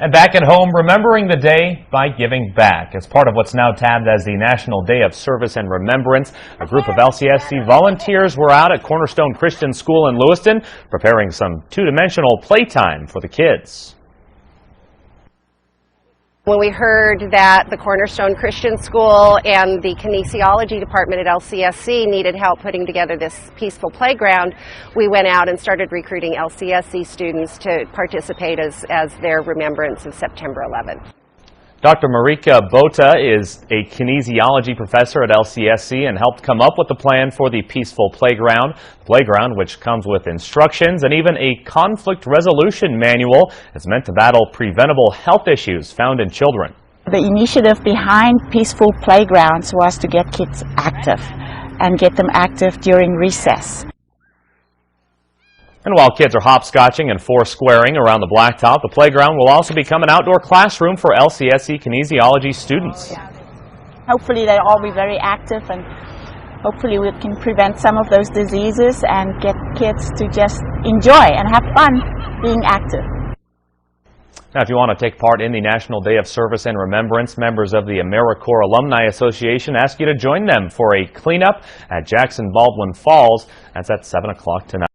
And back at home, remembering the day by giving back. As part of what's now tabbed as the National Day of Service and Remembrance, a group of LCSC volunteers were out at Cornerstone Christian School in Lewiston, preparing some two-dimensional playtime for the kids. When we heard that the Cornerstone Christian School and the Kinesiology Department at LCSC needed help putting together this peaceful playground, we went out and started recruiting LCSC students to participate as their remembrance of September 11th. Dr. Marika Botha is a kinesiology professor at LCSC and helped come up with the plan for the peaceful playground. The playground, which comes with instructions and even a conflict resolution manual, is meant to battle preventable health issues found in children. The initiative behind Peaceful Playgrounds was to get kids active and get them active during recess. And while kids are hopscotching and four-squaring around the blacktop, the playground will also become an outdoor classroom for LCSC kinesiology students. Hopefully they'll all be very active, and hopefully we can prevent some of those diseases and get kids to just enjoy and have fun being active. Now, if you want to take part in the National Day of Service and Remembrance, members of the AmeriCorps Alumni Association ask you to join them for a cleanup at Jackson Baldwin Falls. That's at 7 o'clock tonight.